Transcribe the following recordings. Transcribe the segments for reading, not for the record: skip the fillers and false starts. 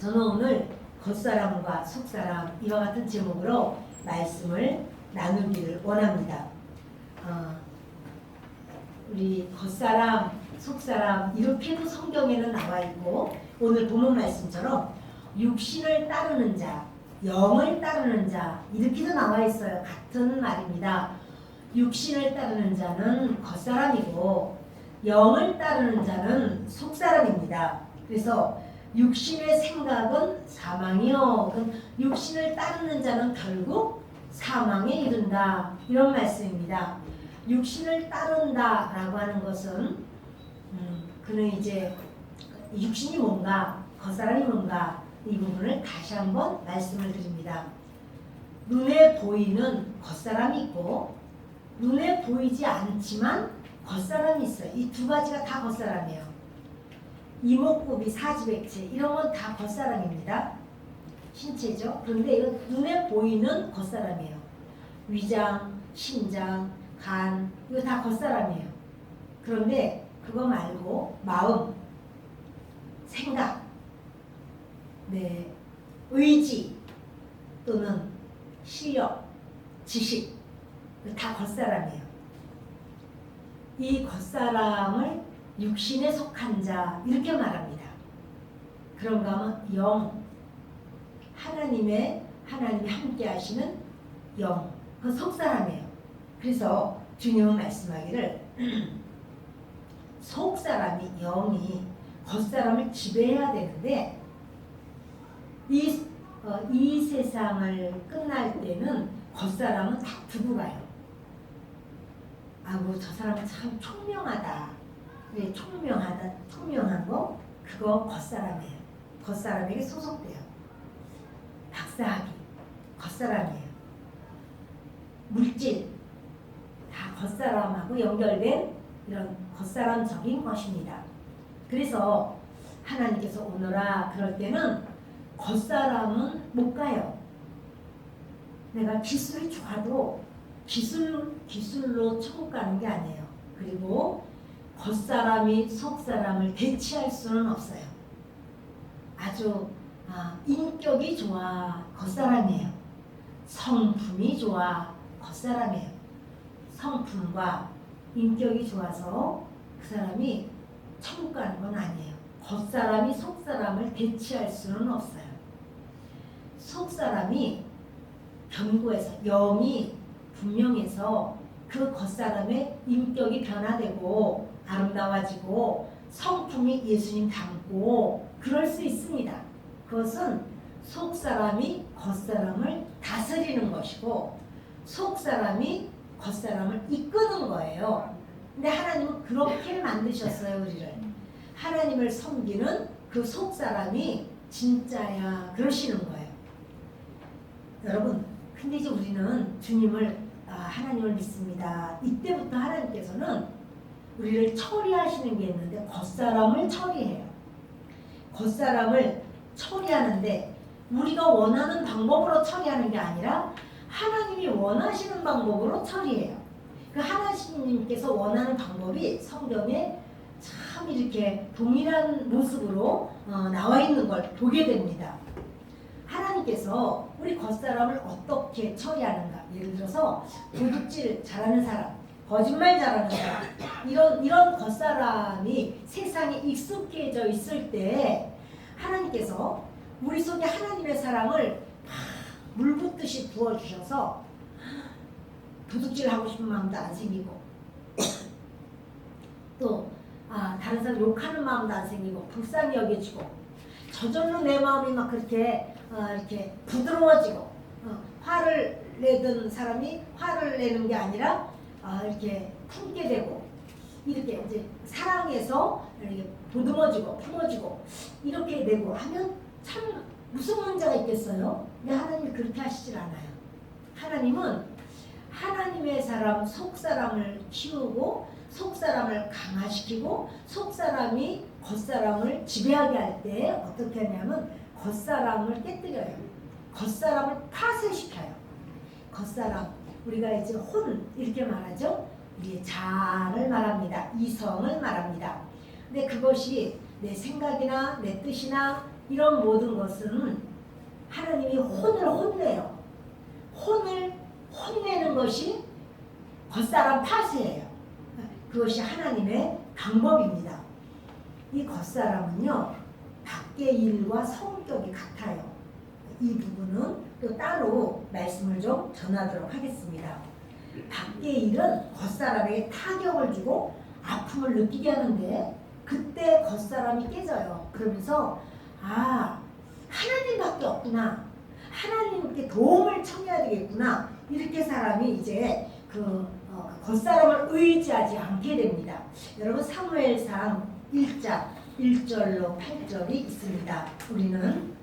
저는 오늘 겉사람과 속사람 이와 같은 제목으로 말씀을 나누기를 원합니다. 우리 겉사람, 속사람 이렇게도 성경에는 나와 있고 오늘 본문 말씀처럼 육신을 따르는 자, 영을 따르는 자 이렇게도 나와 있어요. 같은 말입니다. 육신을 따르는 자는 겉사람이고 영을 따르는 자는 속사람입니다. 그래서 육신의 생각은 사망이요. 육신을 따르는 자는 결국 사망에 이른다. 이런 말씀입니다. 육신을 따른다라고 하는 것은 그는 이제 육신이 뭔가, 겉사람이 뭔가 이 부분을 다시 한번 말씀을 드립니다. 눈에 보이는 겉사람이 있고 눈에 보이지 않지만 겉사람이 있어요. 이 두 가지가 다 겉사람이에요. 이목구비, 사지백체 이런 건 다 겉사람입니다. 신체죠. 그런데 이건 눈에 보이는 겉사람이에요. 위장, 심장, 간 이거 다 겉사람이에요. 그런데 그거 말고 마음, 생각, 의지 또는 실력, 지식 다 겉사람이에요. 이 겉사람을 육신에 속한 자 이렇게 말합니다. 그런가 하면 영, 하나님이 함께 하시는 영, 그 속사람이에요. 그래서 주님은 말씀하기를 속사람이 영이 겉사람을 지배해야 되는데 이 세상을 끝날 때는 겉사람은 다 두고 가요. 아고 저 사람은 참 총명하다. 네, 총명한 거 그거 겉사람이에요. 겉사람에게 소속돼요. 박사학위 겉사람이에요. 물질 다 겉사람하고 연결된 이런 겉사람적인 것입니다. 그래서 하나님께서 오너라 그럴 때는 겉사람은 못 가요. 내가 기술이 좋아도 기술로 천국 가는 게 아니에요. 그리고 겉사람이 속사람을 대체할 수는 없어요. 아주 인격이 좋아 겉사람이에요. 성품이 좋아 겉사람이에요. 성품과 인격이 좋아서 그 사람이 천국 가는 건 아니에요. 겉사람이 속사람을 대체할 수는 없어요. 속사람이 견고해서 영이 분명해서 그 겉사람의 인격이 변화되고 아름다워지고 성품이 예수님 닮고 그럴 수 있습니다. 그것은 속사람이 겉사람을 다스리는 것이고 속사람이 겉사람을 이끄는 거예요. 근데 하나님은 그렇게 만드셨어요. 우리를 하나님을 섬기는 그 속사람이 진짜야 그러시는 거예요. 여러분 근데 이제 우리는 주님을 하나님을 믿습니다. 이때부터 하나님께서는 우리를 처리하시는 게 있는데 겉사람을 처리해요. 겉사람을 처리하는데 우리가 원하는 방법으로 처리하는 게 아니라 하나님이 원하시는 방법으로 처리해요. 그 하나님께서 원하는 방법이 성경에 참 이렇게 동일한 모습으로 나와 있는 걸 보게 됩니다. 하나님께서 우리 겉사람을 어떻게 처리하는가? 예를 들어서 도둑질 잘하는 사람, 거짓말 잘하는 사람, 이런 겉사람이 세상에 익숙해져 있을 때 하나님께서 우리 속에 하나님의 사랑을 물 붓듯이 부어주셔서 도둑질 하고 싶은 마음도 안 생기고 또 다른 사람 욕하는 마음도 안 생기고 불쌍히 여겨지고 저절로 내 마음이 막 그렇게 이렇게 부드러워지고 화를 내던 사람이 화를 내는 게 아니라 이렇게 품게 되고 이렇게 이제 사랑해서 이렇게 보듬어지고 품어지고 이렇게 되고 하면 참 무슨 문제가 있겠어요? 근데 하나님이 그렇게 하시질 않아요. 하나님은 하나님의 사람 속사람을 키우고 속사람을 강화시키고 속사람이 겉사람을 지배하게 할 때 어떻게 하냐면 겉사람을 깨뜨려요. 겉사람을 파쇄시켜요. 겉사람 우리가 이제 혼 이렇게 말하죠. 우리의 자아를 말합니다. 이성을 말합니다. 근데 그것이 내 생각이나 내 뜻이나 이런 모든 것은 하나님이 혼을 혼내요. 혼을 혼내는 것이 겉사람 탓이에요. 그것이 하나님의 방법입니다. 이 겉사람은요, 밖의 일과 성격이 같아요. 이 부분은 또 따로 말씀을 좀 전하도록 하겠습니다. 밖의 일은 겉사람에게 타격을 주고 아픔을 느끼게 하는데 그때 겉사람이 깨져요. 그러면서 하나님밖에 없구나. 하나님께 도움을 청해야 되겠구나. 이렇게 사람이 이제 겉사람을 의지하지 않게 됩니다. 여러분 사무엘상 1장 1절로 8절이 있습니다. 우리는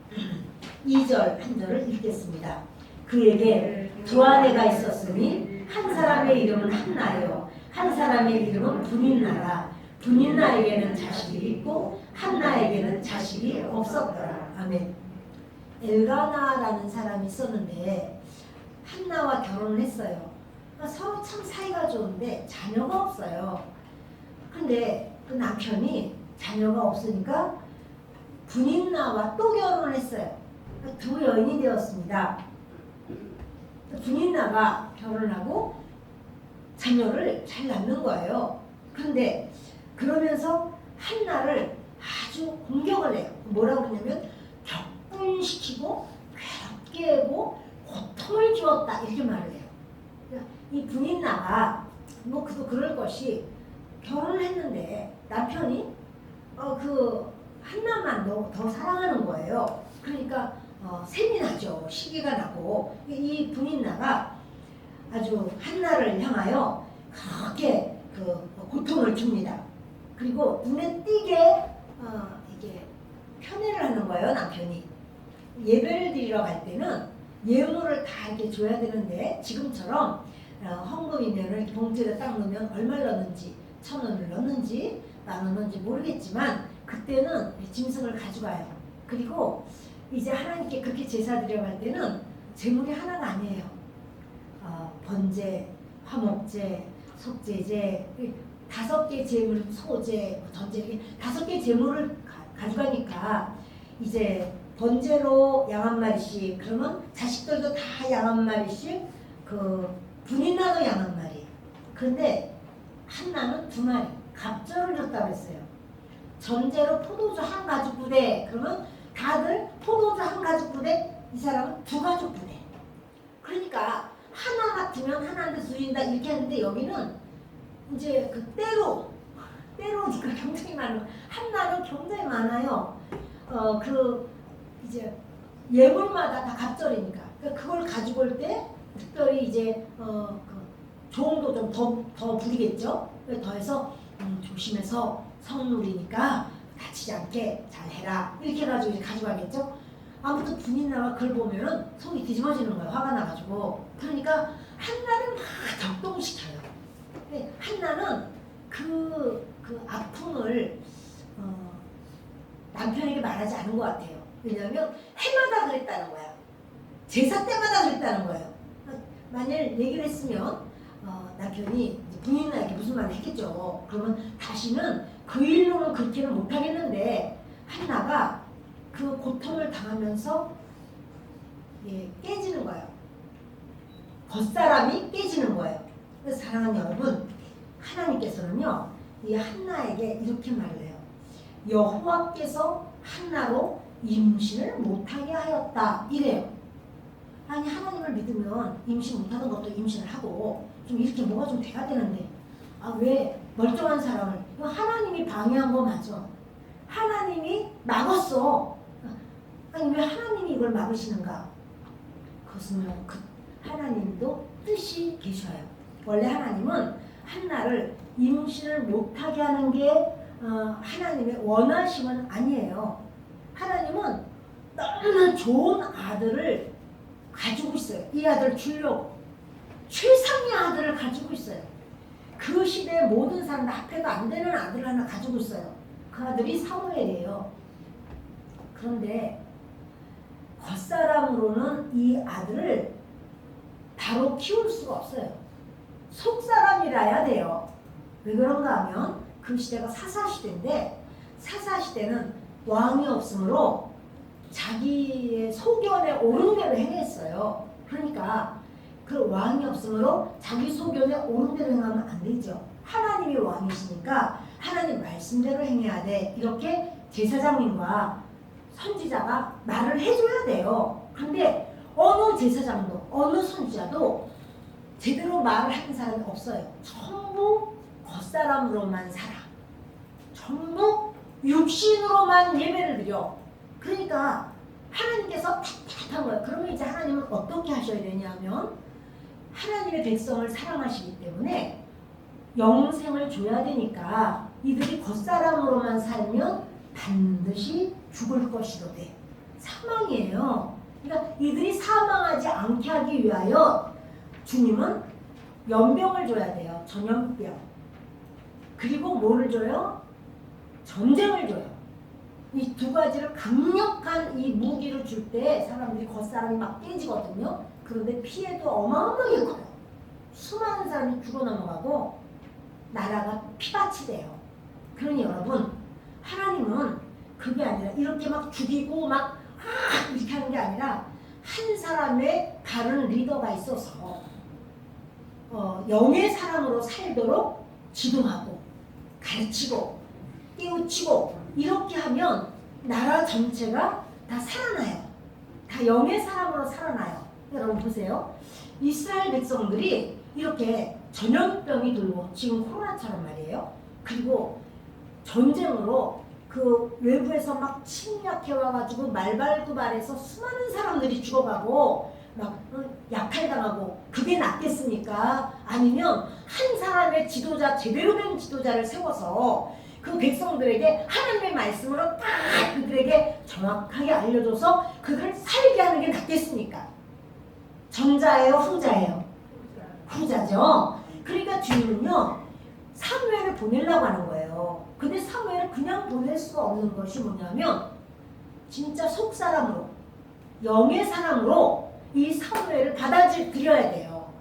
2절 한 절을 읽겠습니다. 그에게 두 아내가 있었으니 한 사람의 이름은 한나요, 한 사람의 이름은 분인나라. 분인나에게는 자식이 있고 한나에게는 자식이 없었더라. 아멘. 엘가나라는 사람이 있었는데 한나와 결혼을 했어요. 서로 참 사이가 좋은데 자녀가 없어요. 근데 그 남편이 자녀가 없으니까 분인나와 또 결혼을 했어요. 두 여인이 되었습니다. 분인나가 결혼하고 자녀를 잘 낳는 거예요. 그런데 그러면서 한나를 아주 공격을 해요. 뭐라고 그러냐면 격분시키고 괴롭게 하고 고통을 주었다 이렇게 말을 해요. 이 분인나가 뭐 그도 그럴 것이 결혼을 했는데 남편이 그 한나만 더 사랑하는 거예요. 그러니까 셈이 나죠. 시기가 나고 이 분인나가 아주 한나를 향하여 그렇게 고통을 줍니다. 그리고 눈에 띄게 이게 편애를 하는 거예요. 남편이 예배를 드리러 갈 때는 예물을 다 이렇게 줘야 되는데 지금처럼 헌금이면은 봉투에다 딱 넣으면 얼마를 넣는지 1,000원을 넣는지 10,000원 넣는지 모르겠지만 그때는 짐승을 가져가요. 그리고 이제 하나님께 그렇게 제사 드려갈 때는 제물이 하나가 아니에요. 번제, 화목제, 속제제 5개 제물, 소제, 전제 5개 제물을 가져가니까 이제 번제로 양 한 마리씩 그러면 자식들도 다 양 한 마리씩 분인나도 양 한 마리. 그런데 한나는 2마리 갑절을 줬다고 했어요. 전제로 포도주 한 가죽 부대 그러면 다들 포도주 한 가죽 부대 이 사람은 2가죽 부대. 그러니까 하나 같으면 하나한테 드린다 이렇게 하는데 여기는 이제 때로니까 굉장히 많아요. 한나는 굉장히 많아요. 이제 예물마다 다 갑절이니까 그걸 가지고 올 때 특별히 이제 종도 좀 더 부리겠죠. 더해서 조심해서 성물이니까 다치지 않게 잘 해라 이렇게 해가지고 이제 가져가겠죠. 아무튼 분인나가 그걸 보면은 속이 뒤집어지는 거예요. 화가 나가지고. 그러니까 한나를 막 격동시켜요. 근데 한나는 그 아픔을 남편에게 말하지 않은 것 같아요. 왜냐하면 해마다 그랬다는 거야. 제사 때마다 그랬다는 거예요. 만일 얘기를 했으면 남편이 분인나에게 무슨 말을 했겠죠. 그러면 다시는 그 일로는 그렇게는 못하겠는데 한나가 그 고통을 당하면서 깨지는 거예요. 겉사람이 깨지는 거예요. 그래서 사랑하는 여러분, 하나님께서는요 이 한나에게 이렇게 말을 해요. 여호와께서 한나로 임신을 못하게 하였다 이래요. 아니 하나님을 믿으면 임신 못하는 것도 임신을 하고 좀 이렇게 뭐가 좀 돼야 되는데 왜 멀쩡한 사람을 하나님이 방해한 거 맞아. 하나님이 막았어. 아니 왜 하나님이 이걸 막으시는가? 그것은요 하나님도 뜻이 계셔요. 원래 하나님은 한나를 임신을 못하게 하는 게 하나님의 원하심은 아니에요. 하나님은 너무나 좋은 아들을 가지고 있어요. 이 아들을 주려고 최상의 아들을 가지고 있어요. 그 시대의 모든 사람들 합해도 안 되는 아들을 하나 가지고 있어요. 그 아들이 사무엘이에요. 그런데 겉사람으로는 이 아들을 바로 키울 수가 없어요. 속사람이라야 돼요. 왜 그런가 하면 그 시대가 사사시대인데 사사시대는 왕이 없으므로 자기의 소견에 옳은 대로 행했어요. 그러니까 그 왕이 없으므로 자기 소견에 옳은 대로 행하면 안 되죠. 하나님이 왕이시니까 하나님 말씀대로 행해야 돼. 이렇게 제사장님과 선지자가 말을 해줘야 돼요. 근데 어느 제사장도 어느 선지자도 제대로 말을 하는 사람이 없어요. 전부 겉사람으로만 살아. 전부 육신으로만 예배를 드려. 그러니까 하나님께서 답답한 거예요. 그러면 이제 하나님은 어떻게 하셔야 되냐면 하나님의 백성을 사랑하시기 때문에 영생을 줘야 되니까 이들이 겉사람으로만 살면 반드시 죽을 것이로되 사망이에요. 그러니까 이들이 사망하지 않게 하기 위하여 주님은 연병을 줘야 돼요. 전염병. 그리고 뭐를 줘요? 전쟁을 줘요. 이 두 가지를 강력한 이 무기를 줄 때 사람들이 겉사람이 막 깨지거든요. 그런데 피해도 어마어마하게 커요. 수많은 사람이 죽어 넘어가고 나라가 피밭이 돼요. 그러니 여러분 하나님은 그게 아니라 이렇게 막 죽이고 막 이렇게 하는 게 아니라 한 사람의 다른 리더가 있어서 영의 사람으로 살도록 지도하고 가르치고 깨우치고 이렇게 하면 나라 전체가 다 살아나요. 다 영의 사람으로 살아나요. 여러분 보세요. 이스라엘 백성들이 이렇게 전염병이 돌고 지금 코로나처럼 말이에요. 그리고 전쟁으로 그 외부에서 막 침략해 와가지고 말발굽발해서 수많은 사람들이 죽어가고 막 약탈당하고 그게 낫겠습니까? 아니면 한 사람의 지도자 제대로 된 지도자를 세워서 그 백성들에게 하나님의 말씀으로 딱 그들에게 정확하게 알려줘서 그들을 살게 하는 게 낫겠습니까? 전자예요, 후자예요? 후자죠. 그러니까 주님은요 사무엘을 보내려고 하는 거예요. 근데 사무엘을 그냥 보낼 수가 없는 것이 뭐냐면 진짜 속사람으로 영의 사람으로 이 사무엘을 받아들여야 돼요.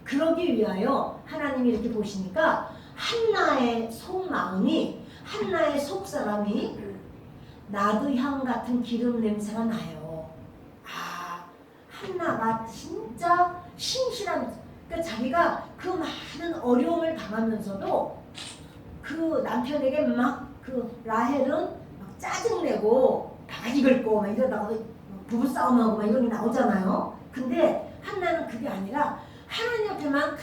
그러기 위하여 하나님이 이렇게 보시니까 한나의 속마음이 한나의 속사람이 나드향 같은 기름 냄새가 나요. 아, 한나가 진짜 신실한, 그러니까 자기가 그 많은 어려움을 당하면서도 그 남편에게 막 그 라헬은 막 짜증내고 바가지 긁고 막 이러다가 부부싸움하고 막 이런 게 나오잖아요. 근데 한나는 그게 아니라 하나님 앞에만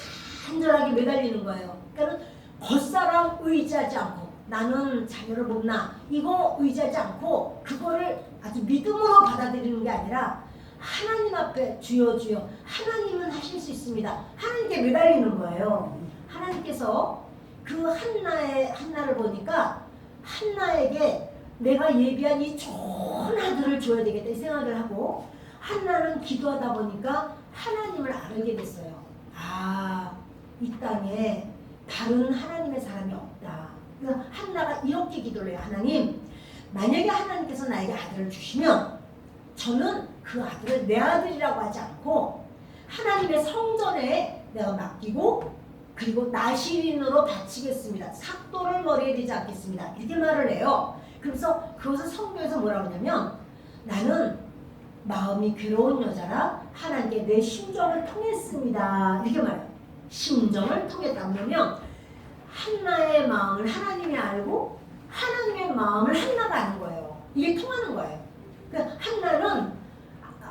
간절하게 매달리는 거예요. 그러니까 겉사람 의지하지 않고 나는 자녀를 못 낳아 이거 의지하지 않고 그거를 아주 믿음으로 받아들이는 게 아니라 하나님 앞에 주여 주여 하나님은 하실 수 있습니다. 하나님께 매달리는 거예요. 하나님께서 그 한나를 보니까 한나에게 내가 예비한 이 좋은 아들을 줘야 되겠다 이 생각을 하고 한나는 기도하다 보니까 하나님을 알게 됐어요. 아, 이 땅에 다른 하나님의 사람이 없다. 그래서 한나가 이렇게 기도를 해요. 하나님, 만약에 하나님께서 나에게 아들을 주시면 저는 그 아들을 내 아들이라고 하지 않고 하나님의 성전에 내가 맡기고 그리고 나시린으로 바치겠습니다. 삭도를 머리에 대지 않겠습니다. 이렇게 말을 해요. 그래서 그것을 성경에서 뭐라고 하냐면 나는 마음이 괴로운 여자라 하나님께 내 심정을 통했습니다. 이렇게 말해요. 심정을 통했다. 그러면 한나의 마음을 하나님이 알고 하나님의 마음을 한나가 아는 거예요. 이게 통하는 거예요. 그러니까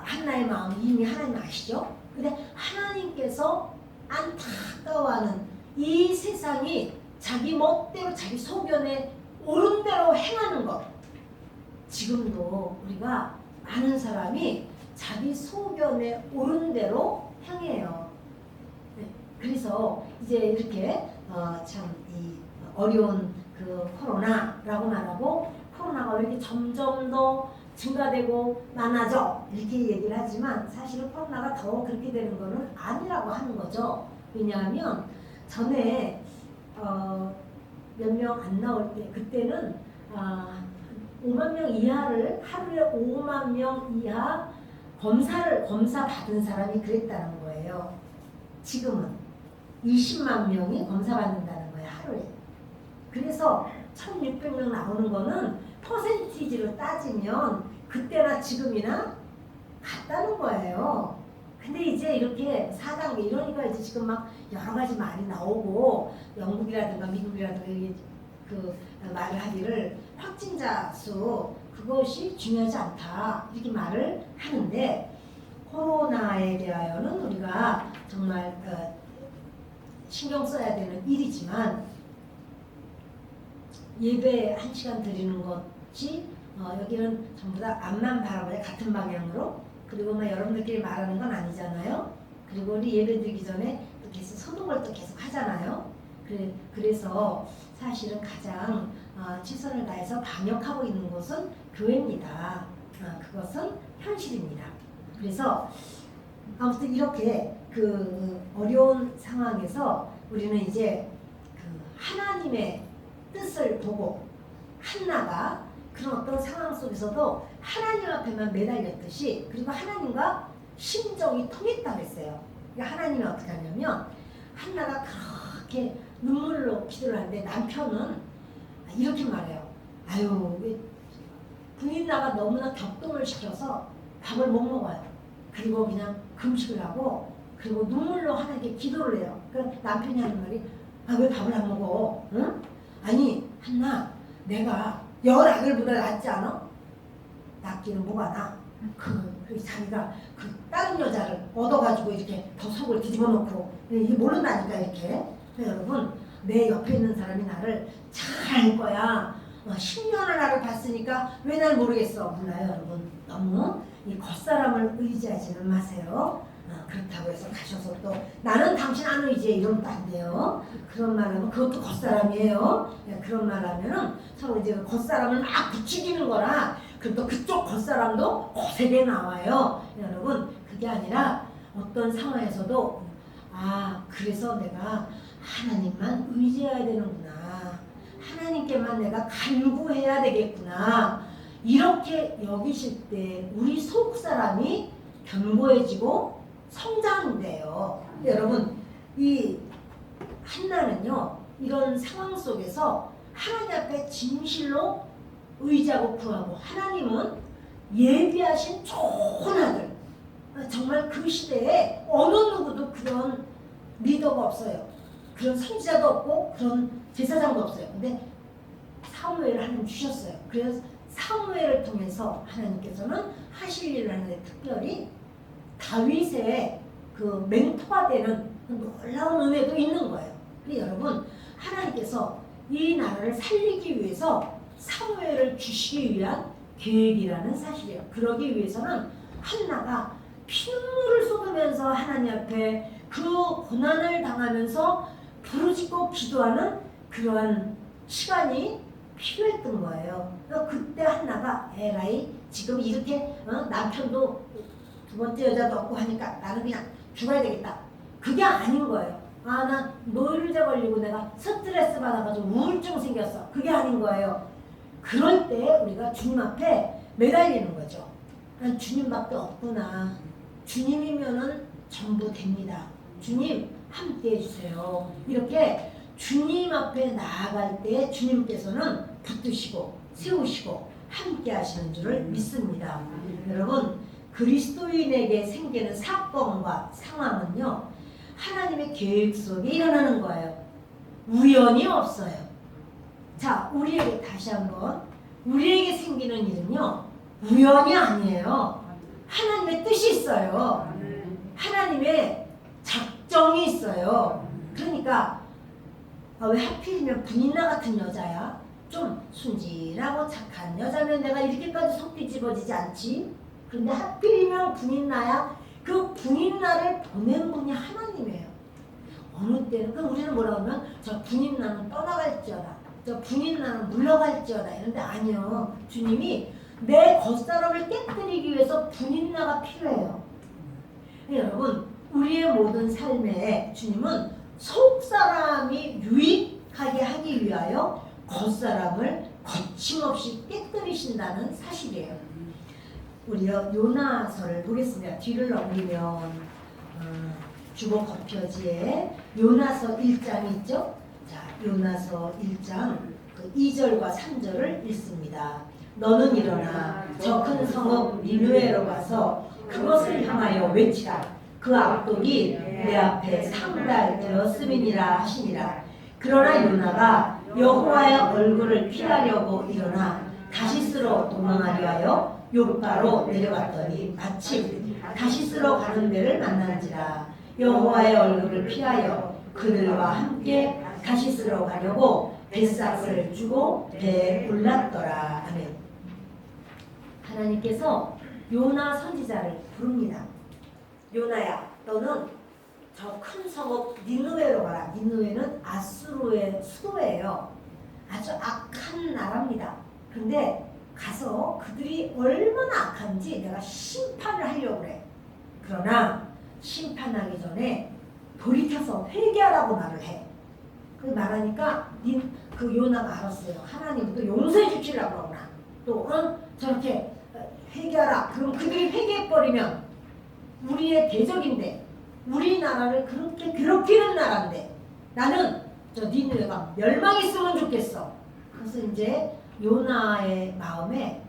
한나의 마음이 이미 하나님 아시죠? 근데 하나님께서 안타까워하는 이 세상이 자기 멋대로 자기 소견에 옳은 대로 행하는 것. 지금도 우리가 많은 사람이 자기 소견에 옳은 대로 행해요. 네. 그래서 이제 이렇게 참 이 어려운 그 코로나라고 말하고 코로나가 왜 이렇게 점점 더 증가되고 많아져 이렇게 얘기를 하지만 사실은 코로나가 더 그렇게 되는 거는 아니라고 하는 거죠. 왜냐하면 전에 몇 명 안 나올 때 그때는 5만 명 이하를 하루에 5만 명 이하 검사 받은 사람이 그랬다는 거예요. 지금은 20만 명이 검사 받는다는 거예요. 하루에. 그래서 1600명 나오는 거는 퍼센티지로 따지면 그때나 지금이나 같다는 거예요. 근데 이제 이렇게 4단계 이러니까 이제 지금 막 여러 가지 말이 나오고 영국이라든가 미국이라든가 이게 그 말을 하기를 확진자 수 그것이 중요하지 않다 이렇게 말을 하는데 코로나에 대하여는 우리가 정말 신경 써야 되는 일이지만 예배 1시간 드리는 것이 여기는 전부 다 앞만 바라봐야 같은 방향으로 그리고 뭐 여러분들끼리 말하는 건 아니잖아요. 그리고 우리 예배 드리기 전에 또 계속 소독을 또 계속 하잖아요. 그래서 사실은 가장 최선을 다해서 방역하고 있는 곳은 교회입니다. 그것은 현실입니다. 그래서 아무튼 이렇게 그 어려운 상황에서 우리는 이제 그 하나님의 뜻을 보고 한나가 그런 어떤 상황 속에서도 하나님 앞에만 매달렸듯이 그리고 하나님과 심정이 통했다고 했어요. 그러니까 하나님이 어떻게 하냐면 한나가 그렇게 눈물로 기도를 하는데 남편은 이렇게 말해요. 아유 부인나가 너무나 격동을 시켜서 밥을 못 먹어요. 그리고 그냥 금식을 하고 그리고 눈물로 하나님께 기도를 해요. 그럼 남편이 하는 말이 왜 밥을 안 먹어? 응? 아니 한나 내가 열아들보다 낫지 않아? 낫기는 뭐가 나? 그 자기가 그 다른 여자를 얻어가지고 이렇게 더 속을 뒤집어 놓고 이게 모른다니까 이렇게. 여러분 내 옆에 있는 사람이 나를 잘 알 거야. 10년을 나를 봤으니까 왜 날 모르겠어. 몰라요 여러분. 너무 이 겉사람을 의지하지는 마세요. 그렇다고 해서 가셔서 또 나는 당신 안 의지해 이러면 안 돼요. 그런 말하면 그것도 겉사람이에요. 그런 말하면은 서로 이제 겉사람을 막 부추기는 거라 그럼 또 그쪽 겉사람도 거세게 나와요. 여러분 그게 아니라 어떤 상황에서도 그래서 내가 하나님만 의지해야 되는구나. 하나님께만 내가 간구해야 되겠구나. 이렇게 여기실 때 우리 속사람이 견고해지고 성장돼요. 여러분 이 한나는요 이런 상황 속에서 하나님 앞에 진실로 의지하고 구하고 하나님은 예비하신 좋은 아들 정말 그 시대에 어느 누구도 그런 리더가 없어요. 그런 선지자도 없고 그런 제사장도 없어요. 근데 사무엘을 하나님 주셨어요. 그래서 사무엘을 통해서 하나님께서는 하실 일을 하는데 특별히 다윗의 그 멘토가 되는 놀라운 은혜도 있는 거예요. 근데 여러분 하나님께서 이 나라를 살리기 위해서 사무엘을 주시기 위한 계획이라는 사실이에요. 그러기 위해서는 한나가 피눈물을 쏟으면서 하나님 앞에 그 고난을 당하면서 부르짖고 기도하는 그러한 시간이 필요했던 거예요. 그때 한나가 에라이 지금 이렇게 남편도 두 번째 여자도 없고 하니까 나는 그냥 죽어야 되겠다. 그게 아닌 거예요. 나 노이로제 걸리고 내가 스트레스 받아가지고 우울증 생겼어. 그게 아닌 거예요. 그럴 때 우리가 주님 앞에 매달리는 거죠. 난 주님밖에 없구나. 주님이면은 전부 됩니다. 주님 함께 해주세요. 이렇게 주님 앞에 나아갈 때 주님께서는 붙드시고 세우시고 함께 하시는 줄을 믿습니다. 여러분 그리스도인에게 생기는 사건과 상황은요 하나님의 계획 속에 일어나는 거예요. 우연이 없어요. 자 우리에게 다시 한번 우리에게 생기는 일은요 우연이 아니에요. 하나님의 뜻이 있어요. 하나님의 작정이 있어요. 그러니까 왜 하필이면 분인나 같은 여자야? 좀 순진하고 착한 여자면 내가 이렇게까지 속 뒤집어지지 않지? 그런데 하필이면 분인나야? 그 분인나를 보낸 분이 하나님이에요. 어느 때는 그럼 우리는 뭐라고 하면 저 분인나는 떠나갈지어다. 저 분인나는 물러갈지어다. 이런데 아니요. 주님이 내 겉사람을 깨뜨리기 위해서 분인나가 필요해요. 여러분 우리의 모든 삶에 주님은 속사람이 유익하게 하기 위하여 겉사람을 거침없이 깨뜨리신다는 사실이에요. 우리요 요나서를 보겠습니다. 뒤를 넘기면 주보 겉표지에 요나서 1장이 있죠. 자 요나서 1장 그 2절과 3절을 읽습니다. 너는 일어나 저 큰 성읍 니느웨로 가서 그것을 향하여 외치라. 그 악독이 내 앞에 상달되었음이니라 하시니라. 그러나 요나가 여호와의 얼굴을 피하려고 일어나 다시스로 도망하려 하여 욥바로 내려갔더니 마침 다시스로 가는 배를 만난지라. 여호와의 얼굴을 피하여 그들과 함께 다시스로 가려고 뱃삭을 주고 배에 올랐더라. 아멘. 하나님께서 요나 선지자를 부릅니다. 요나야, 너는 저 큰 성읍 니느웨로 가라. 니느웨는 아수르의 수도예요. 아주 악한 나라입니다. 근데 가서 그들이 얼마나 악한지 내가 심판을 하려고 그래. 그러나 심판하기 전에 돌이켜서 회개하라고 말을 해. 그 말하니까 그 요나가 알았어요. 하나님도 용서해 주시려고 그러구나. 또 저렇게 회개하라. 그럼 그들이 회개해버리면 우리의 대적인데, 우리나라를 그렇게 괴롭히는 나라인데 나는 저 니느웨가 멸망했으면 좋겠어. 그래서 이제 요나의 마음에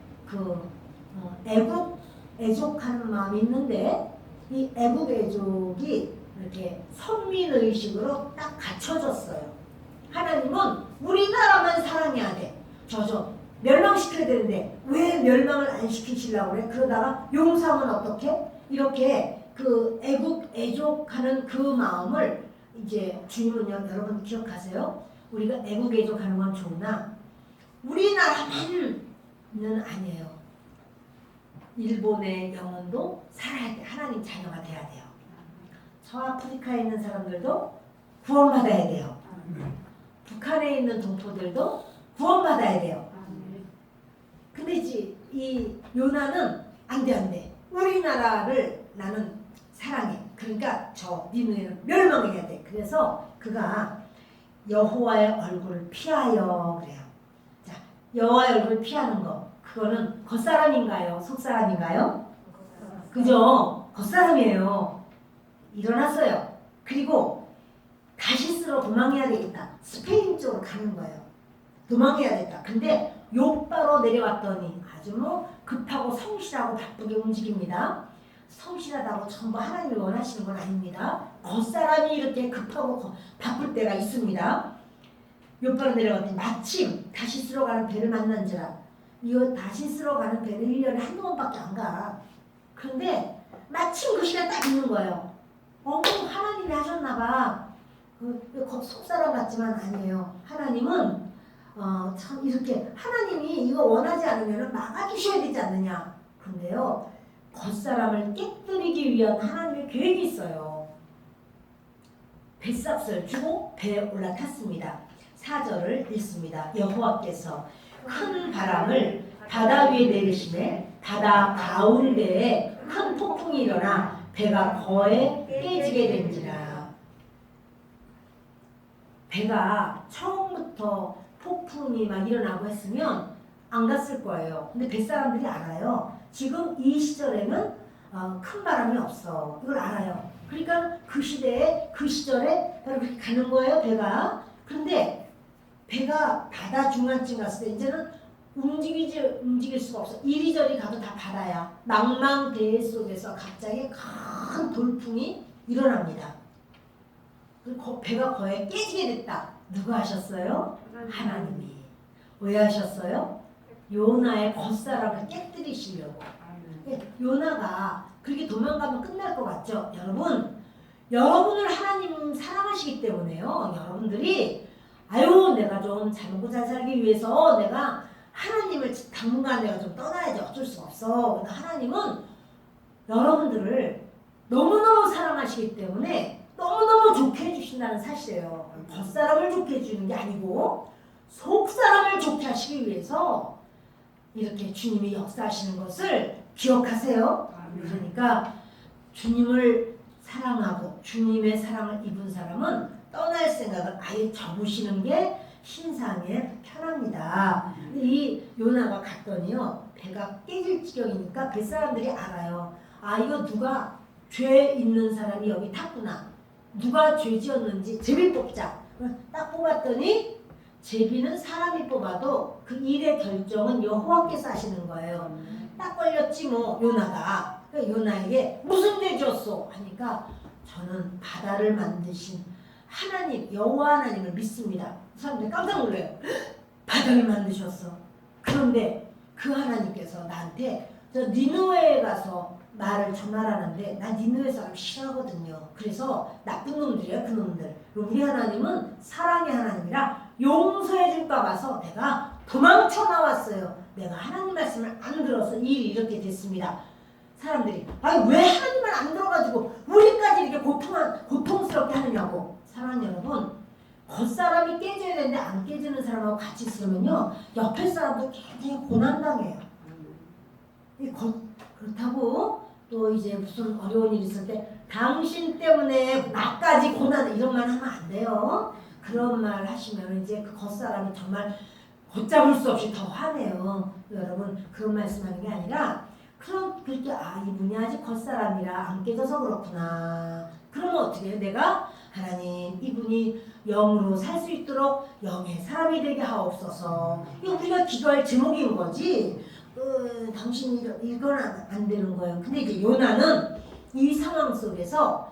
애국 애족하는 마음이 있는데, 이 애국 애족이 이렇게 선민의식으로 딱 갖춰졌어요. 하나님은 우리나라만 사랑해야 돼. 저 멸망시켜야 되는데 왜 멸망을 안 시키시려고 그래? 그러다가 용서하면 어떻게? 이렇게 그 애국 애족하는 그 마음을 이제 주님은요, 여러분 기억하세요. 우리가 애국 애족하는 건 좋으나 우리나라만은 아니에요. 일본의 영혼도 살아야 돼. 하나님 자녀가 돼야 돼요. 저 아프리카에 있는 사람들도 구원받아야 돼요. 북한에 있는 동포들도 구원받아야 돼요. 근데 이 요나는 안 돼. 우리나라를 나는 사랑해. 그러니까 저 니느웨는 멸망해야 돼. 그래서 그가 여호와의 얼굴을 피하여 그래요. 자, 여호와의 얼굴을 피하는 거, 그거는 겉사람인가요? 속사람인가요? 그죠? 겉사람이에요. 일어났어요. 그리고 다시스로 도망해야 되겠다. 스페인 쪽으로 가는 거예요. 도망해야 되겠다. 근데 욥바로 내려왔더니 아주 급하고 성실하고 바쁘게 움직입니다. 성실하다고 전부 하나님을 원하시는 건 아닙니다. 겉사람이 이렇게 급하고 바쁠 때가 있습니다. 욥바로 내려갔더니 마침 다시스로 가는 배를 만난지라. 이거 다시스로 가는 배는 1년에 한두 번밖에 안 가. 그런데 마침 그 시간 딱 있는 거예요. 하나님이 하셨나봐. 속사람 같지만 아니에요. 하나님은 참 이렇게 하나님이 이거 원하지 않으면 막아주셔야 되지 않느냐. 그런데요, 겉사람을 깨뜨리기 위한 하나님의 계획이 있어요. 뱃삭을 주고 배에 올라탔습니다. 4절을 읽습니다. 여호와께서 큰 바람을 바다 위에 내리시매 바다 가운데에 큰 폭풍이 일어나 배가 거에 깨지게 된지라. 배가 처음부터 폭풍이 막 일어나고 했으면 안 갔을 거예요. 근데 뱃사람들이 알아요. 지금 이 시절에는 큰 바람이 없어. 이걸 알아요. 그러니까 그 시절에 그렇게 가는 거예요, 배가. 그런데 배가 바다 중간쯤 갔을 때 이제는 움직일 수가 없어. 이리저리 가도 다 바다야. 망망대해 속에서 갑자기 큰 돌풍이 일어납니다. 그리고 배가 거의 깨지게 됐다. 누가 하셨어요? 하나님이. 왜 하셨어요? 요나의 겉사람을 깨뜨리시려고. 요나가 그렇게 도망가면 끝날 것 같죠? 여러분을 하나님 사랑하시기 때문에요. 여러분들이 내가 좀 잘 먹고 잘 살기 위해서 내가 하나님을 당분간 내가 좀 떠나야지, 어쩔 수 없어. 하나님은 여러분들을 너무너무 사랑하시기 때문에 너무너무 좋게 해주신다는 사실이에요. 겉사람을 좋게 해주는 게 아니고 속사람을 좋게 하시기 위해서 이렇게 주님이 역사하시는 것을 기억하세요. 그러니까 주님을 사랑하고 주님의 사랑을 입은 사람은 떠날 생각을 아예 접으시는 게 신상에 편합니다. 근데 이 요나가 갔더니요, 배가 깨질 지경이니까 뱃사람들이 알아요. 이거 누가 죄 있는 사람이 여기 탔구나. 누가 죄 지었는지 제비 뽑자. 딱 뽑았더니 제비는 사람이 뽑아도 그 일의 결정은 여호와께서 하시는 거예요. 딱 걸렸지 뭐 요나가. 그러니까 요나에게 무슨 죄 지었소? 하니까 저는 바다를 만드신 하나님 여호와 하나님을 믿습니다. 사람들이 깜짝 놀래요. 바다를 만드셨어. 그런데 그 하나님께서 나한테 저 니느웨에 가서 말을 전하라는데 나 니느웨 사람 싫어하거든요. 그래서 나쁜 놈들이에요, 그 놈들. 우리 하나님은 사랑의 하나님이라 용서해 줄까 봐서 내가 도망쳐 나왔어요. 내가 하나님 말씀을 안 들어서 일이 이렇게 됐습니다. 사람들이 아니 왜 하나님을 안 들어가지고 우리까지 이렇게 고통스럽게 하느냐고. 사랑하는 여러분, 겉사람이 깨져야 되는데 안 깨지는 사람하고 같이 있으면요 옆에 사람도 굉장히 고난당해요. 그렇다고 또 이제 무슨 어려운 일이 있을 때 당신 때문에 나까지 고난 이런 말 하면 안 돼요. 그런 말 하시면 이제 그 겉사람이 정말 걷잡을 수 없이 더 화내요. 여러분 그런 말씀하는 게 아니라 그렇게 이분이 아직 겉사람이라 안 깨져서 그렇구나. 그러면 어떻게 해요? 내가 하나님 이분이 영으로 살 수 있도록 영의 사람이 되게 하옵소서. 이거 우리가 기도할 제목인 거지. 당신이 이건 안 되는 거예요. 근데 이제 요나는 이 상황 속에서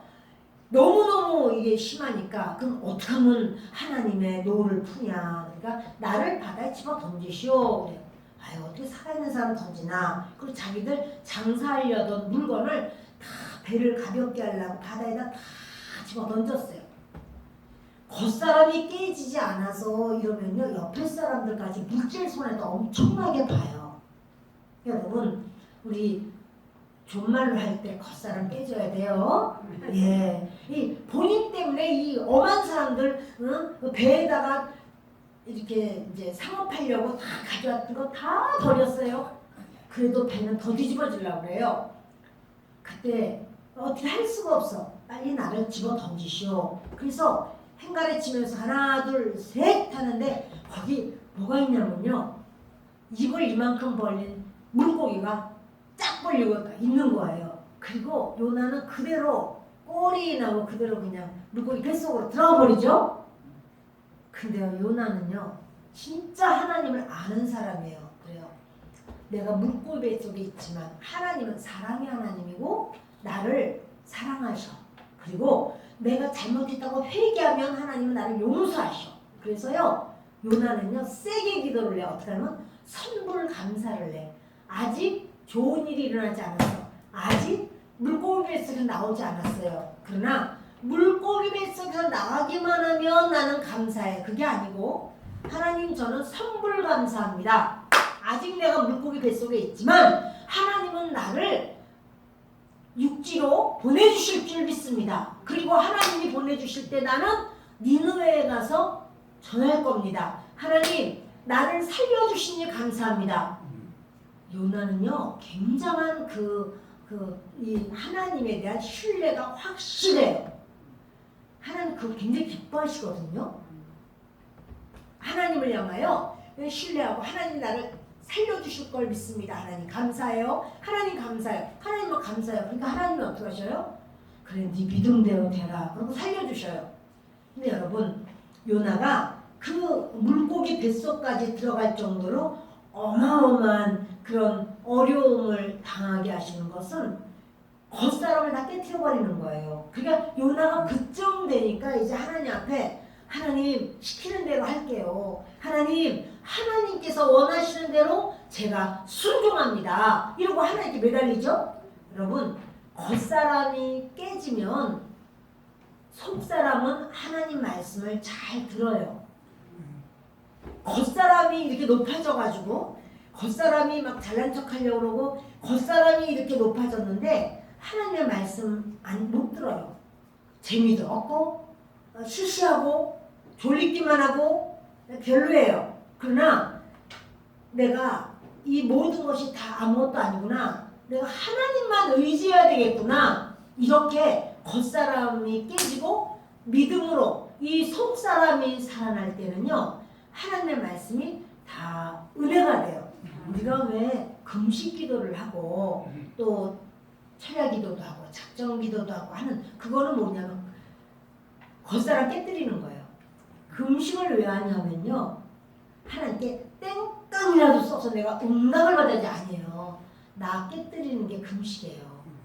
너무너무 이게 심하니까 그럼 어떻게 하면 하나님의 노를 푸냐. 그러니까 나를 바다에 집어 던지시오. 그래요. 아유 어떻게 살아있는 사람 던지나. 그리고 자기들 장사하려던 물건을 다 배를 가볍게 하려고 바다에다 다 집어 던졌어요. 겉사람이 깨지지 않아서 이러면요 옆에 사람들까지 물질 손해도 엄청나게 봐요. 여러분 우리 존말로 할 때 겉사람 깨져야 돼요. 예, 이 본인 때문에 이 엄한 사람들 그 배에다가 이렇게 이제 상업하려고 다 가져왔던 거 다 버렸어요. 그래도 배는 더 뒤집어지려고 그래요. 그때 어떻게 할 수가 없어. 빨리 나를 집어 던지시오. 그래서 행가래 치면서 하나 둘 셋 하는데 거기 뭐가 있냐면요 입을 이만큼 벌린 물고기가 쫙 벌리고 있는 거예요. 그리고 요나는 그대로 꼬리 나고 그대로 그냥 물고기 뱃속으로 들어가 버리죠. 근데요 요나는요 진짜 하나님을 아는 사람이에요. 그래요. 내가 물고기 뱃속에 있지만 하나님은 사랑의 하나님이고 나를 사랑하셔. 그리고 내가 잘못했다고 회개하면 하나님은 나를 용서하셔. 그래서요 요나는요 세게 기도를 해요. 어떻게 하면 선불 감사를 해. 아직 좋은 일이 일어나지 않았어. 아직 물고기 뱃속에서 나오지 않았어요. 그러나 물고기 뱃속에서 나가기만 하면 나는 감사해. 그게 아니고 하나님 저는 선불 감사합니다. 아직 내가 물고기 뱃속에 있지만 하나님은 나를 육지로 보내주실 줄 믿습니다. 그리고 하나님이 보내주실 때 나는 니느웨에 가서 전할 겁니다. 하나님 나를 살려주시니 감사합니다. 요나는요 굉장한 이 하나님에 대한 신뢰가 확실해요. 하나님 그거 굉장히 기뻐하시거든요. 하나님을 향하여 신뢰하고 하나님 나를 살려주실 걸 믿습니다. 하나님 감사해요. 하나님 감사해요. 하나님은 감사해요. 그러니까 하나님은 어떻게 하셔요? 그래 네 믿음대로 되라. 그러고 살려주셔요. 근데 여러분 요나가 그 물고기 뱃속까지 들어갈 정도로 어마어마한 그런 어려움을 당하게 하시는 것은 겉사람을 다 깨트려버리는 거예요. 그러니까 요나가 그쯤 되니까 이제 하나님 앞에 하나님 시키는 대로 할게요. 하나님께서 원하시는 대로 제가 순종합니다. 이러고 하나님께 매달리죠. 여러분 겉사람이 깨지면 속사람은 하나님 말씀을 잘 들어요. 겉사람이 이렇게 높아져가지고 겉사람이 막 잘난 척 하려고 그러고 겉사람이 이렇게 높아졌는데 하나님의 말씀 못 들어요. 재미도 없고 시시하고 졸리기만 하고 별로예요. 그러나 내가 이 모든 것이 다 아무것도 아니구나. 내가 하나님만 의지해야 되겠구나. 이렇게 겉사람이 깨지고 믿음으로 이 속사람이 살아날 때는요. 하나님의 말씀이 다 은혜가 돼요. 우리가 왜 금식 기도를 하고 또 철야 기도도 하고 작정 기도도 하고 하는 그거는 뭐냐면 겉사람 깨뜨리는 거예요. 금식을 왜 하냐면요. 하나님께 땡깡이라도 써서 내가 응답을 받아야지 아니에요. 나 깨뜨리는 게 금식이에요.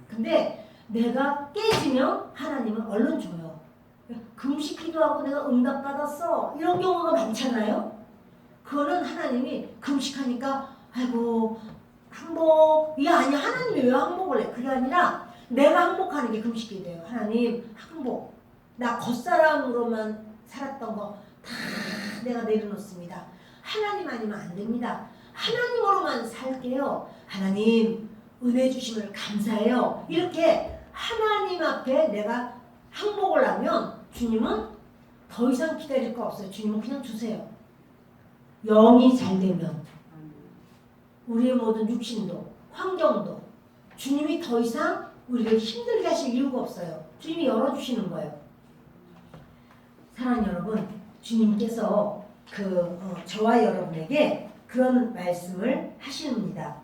근데 내가 깨지면 하나님은 얼른 줘요. 금식 기도하고 내가 응답받았어. 이런 경우가 많잖아요. 그거는 하나님이 금식하니까 아이고 항복. 이게 아니야. 하나님이 왜 항복을 해? 그게 아니라 내가 항복하는 게 금식이 돼요. 하나님 항복. 나 겉사람으로만 살았던 거 다 내가 내려놓습니다. 하나님 아니면 안 됩니다. 하나님으로만 살게요. 하나님 은혜 주심을 감사해요. 이렇게 하나님 앞에 내가 항복을 하면 주님은 더 이상 기다릴 거 없어요. 주님은 그냥 주세요. 영이 잘 되면 우리의 모든 육신도 환경도 주님이 더 이상 우리를 힘들게 하실 이유가 없어요. 주님이 열어주시는 거예요. 사랑하는 여러분, 주님께서 저와 여러분에게 그런 말씀을 하십니다.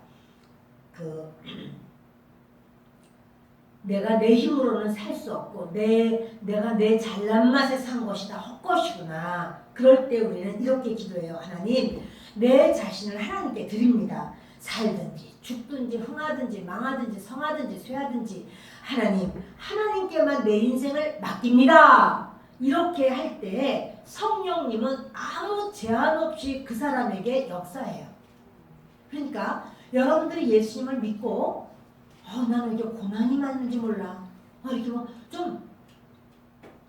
내가 내 힘으로는 살 수 없고 내가 내 잘난 맛에 산 것이다 헛것이구나. 그럴 때 우리는 이렇게 기도해요. 하나님, 내 자신을 하나님께 드립니다. 살든지 죽든지 흥하든지 망하든지 성하든지 쇠하든지 하나님, 하나님께만 내 인생을 맡깁니다. 이렇게 할 때 성령님은 아무 제한 없이 그 사람에게 역사해요. 그러니까 여러분들이 예수님을 믿고 나는 이게 고난이 많은지 몰라.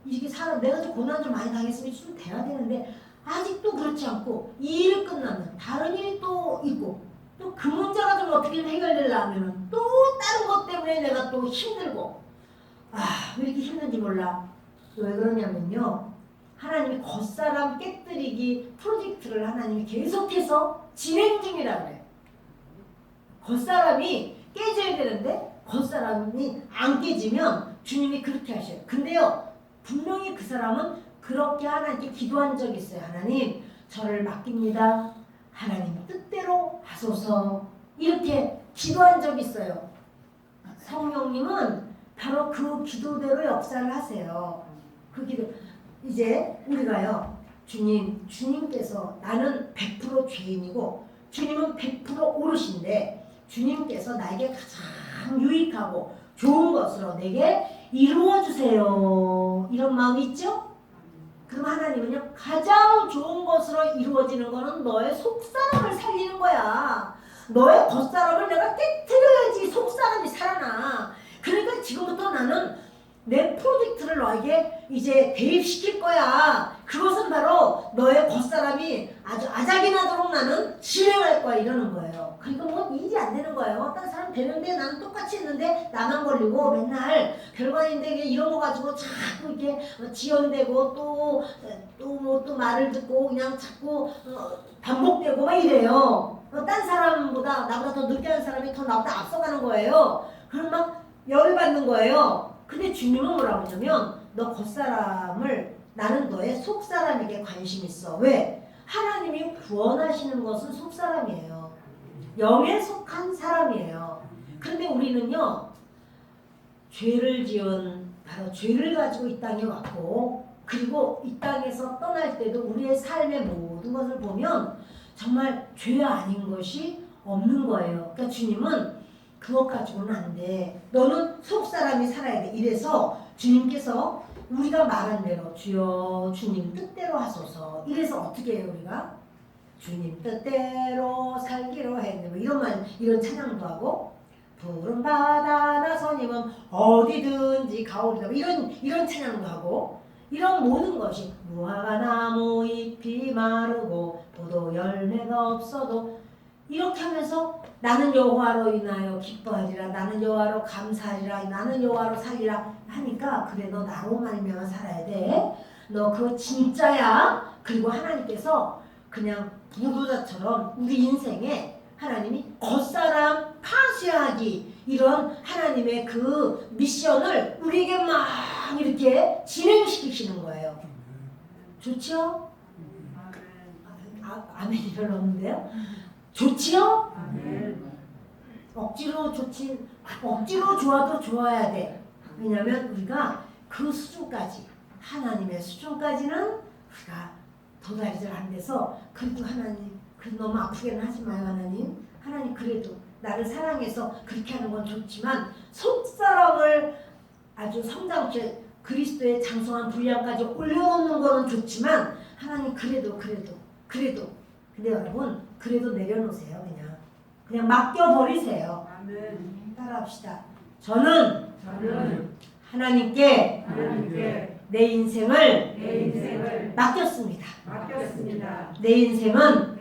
이렇게 내가 좀 고난 좀 많이 당했으면 좀 돼야 되는데 아직도 그렇지 않고 이 일이 끝나면 다른 일이 또 있고 또 그 문제가 좀 어떻게 해결되려면 또 다른 것 때문에 내가 또 힘들고 왜 이렇게 힘든지 몰라. 왜 그러냐면요. 하나님이 겉사람 깨뜨리기 프로젝트를 하나님이 계속해서 진행 중이라고 해요. 겉사람이 깨져야 되는데 겉사람이 안 깨지면 주님이 그렇게 하셔요. 근데요, 분명히 그 사람은 그렇게 하나님께 기도한 적이 있어요. 하나님, 저를 맡깁니다. 하나님 뜻대로 하소서. 이렇게 기도한 적이 있어요. 성령님은 바로 그 기도대로 역사를 하세요. 그 기도. 이제 우리가요, 주님께서 나는 100% 죄인이고 주님은 100% 오르신데 주님께서 나에게 가장 유익하고 좋은 것으로 내게 이루어주세요. 이런 마음이 있죠? 그럼 하나님은요, 가장 좋은 것으로 이루어지는 거는 너의 속사람을 살리는 거야. 너의 겉사람을 내가 깨트려야지 속사람이 살아나. 그러니까 지금부터 나는 내 프로젝트를 너에게 이제 대입시킬 거야. 그것은 바로 너의 겉사람이 아주 아작이 나도록 나는 진행할 거야. 이러는 거예요. 그러니까 일이 안 되는 거예요. 어떤 사람 되는데 나는 똑같이 했는데 나만 걸리고 맨날 결과인데 이런 거 가지고 자꾸 이렇게 지연되고 또 말을 듣고 그냥 자꾸 반복되고 막 이래요. 딴 사람보다 나보다 더 늦게 하는 사람이 더 나보다 앞서가는 거예요. 그럼 막 열을 받는 거예요. 근데 주님은 뭐라고 하냐면 너 겉사람을 나는 너의 속사람에게 관심 있어. 왜? 하나님이 구원하시는 것은 속사람이에요. 영에 속한 사람이에요. 그런데 우리는요, 죄를 지은 바로 죄를 가지고 이 땅에 왔고 그리고 이 땅에서 떠날 때도 우리의 삶의 모든 것을 보면 정말 죄 아닌 것이 없는 거예요. 그러니까 주님은 그것 가지고는 안 돼. 너는 속사람이 살아야 돼. 이래서 주님께서 우리가 말한 대로 주여 주님 뜻대로 하소서. 이래서 어떻게 해요 우리가? 주님 뜻대로 살기로 했는데 이런 찬양도 하고 푸른 바다 나서님은 어디든지 가오리다. 이런 찬양도 하고 이런 모든 것이 무화과 나무 잎이 마르고 포도 열매가 없어도 이렇게 하면서 나는 여호와로 인하여 기뻐하리라. 나는 여호와로 감사하리라. 나는 여호와로 살리라 하니까 그래 너 나로 말미암아 살아야 돼. 너 그거 진짜야. 그리고 하나님께서 그냥 부도자처럼 우리 인생에 하나님이 겉사람 파쇄하기 이런 하나님의 그 미션을 우리에게 막 이렇게 진행시키시는 거예요. 좋죠? 아멘이 별로 없는데요? 좋지요? 억지로 좋아도 좋아야 돼. 왜냐면 우리가 그 수준까지 하나님의 수준까지는 우리가 도달이 잘 안 돼서 그래도 하나님 너무 아프게는 하지 마요. 하나님 그래도 나를 사랑해서 그렇게 하는 건 좋지만 속사람을 아주 성장체 그리스도의 장성한 분량까지 올려놓는 거는 좋지만 하나님 그래도 근데 여러분 그래도 내려놓으세요. 그냥 맡겨버리세요. 아멘. 따라합시다. 저는 하나님께 내 인생을 맡겼습니다. 내 인생은